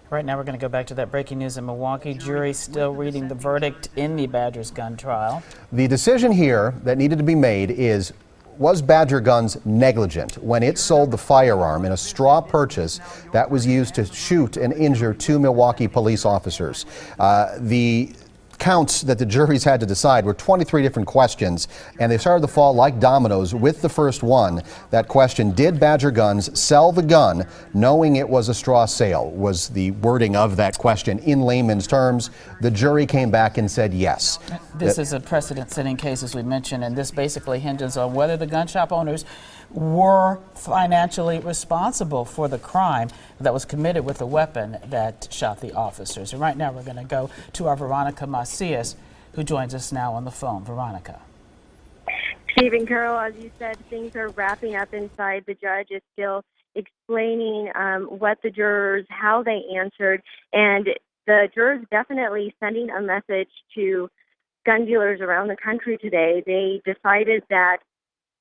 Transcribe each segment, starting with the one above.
Right now we're going to go back to that breaking news in Milwaukee. Jury still reading the verdict in the Badgers gun trial. The decision here that needed to be made is, was Badger Guns negligent when it sold the firearm in a straw purchase that was used to shoot and injure 2 Milwaukee police officers? The counts that the juries had to decide were 23 different questions, and they started to fall like dominoes with the first one. That question, did Badger Guns sell the gun knowing it was a straw sale, was the wording of that question in layman's terms. The jury came back and said yes. This is a precedent-setting case, as we mentioned, and this basically hinges on whether the gun shop owners were financially responsible for the crime that was committed with the weapon that shot the officers. And right now we're going to go to our Veronica Macias, who joins us now on the phone. Veronica. Steve and Carol, as you said, things are wrapping up inside. The judge is still explaining what the jurors, how they answered, and the jurors definitely sending a message to gun dealers around the country today. They decided that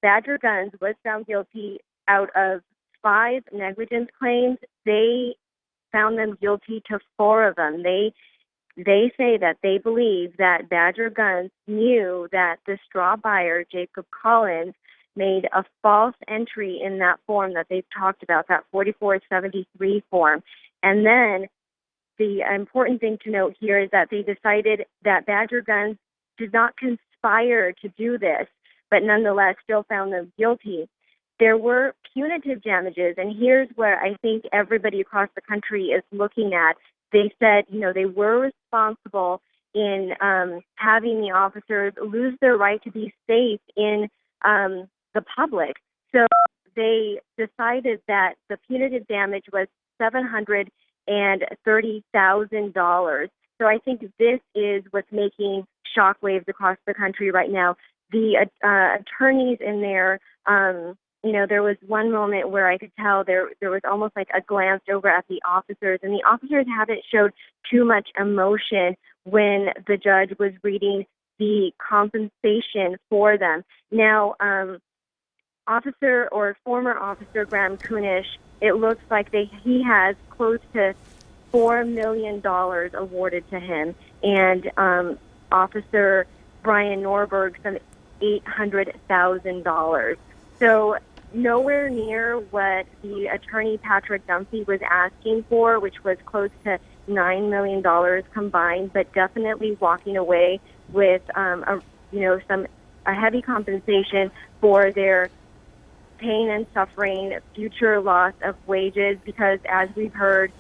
Badger Guns was found guilty out of 5 negligence claims. They found them guilty to 4 of them. They say that they believe that Badger Guns knew that the straw buyer, Jacob Collins, made a false entry in that form that they've talked about, that 4473 form. And then the important thing to note here is that they decided that Badger Guns did not conspire to do this, but nonetheless still found them guilty. There were punitive damages, and here's where I think everybody across the country is looking at. They said, they were responsible in having the officers lose their right to be safe in the public. So they decided that the punitive damage was $730,000. So I think this is what's making shockwaves across the country right now. The attorneys in there, there was one moment where I could tell there was almost like a glance over at the officers, and the officers haven't showed too much emotion when the judge was reading the compensation for them. Now, former officer Graham Kunish, it looks like he has close to $4 million awarded to him, and Officer Brian Norberg some $800,000. So nowhere near what the attorney Patrick Dumphy was asking for, which was close to $9 million combined, but definitely walking away with a heavy compensation for their pain and suffering, future loss of wages, because as we've heard,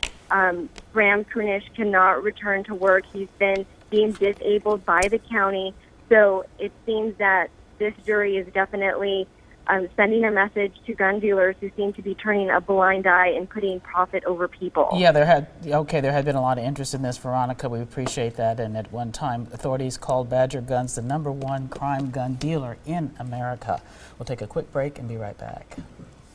Graham Kunish cannot return to work. He's been deemed disabled by the county. So it seems that this jury is definitely sending a message to gun dealers who seem to be turning a blind eye and putting profit over people. Yeah, there had been a lot of interest in this, Veronica. We appreciate that. And at one time, authorities called Badger Guns the #1 crime gun dealer in America. We'll take a quick break and be right back.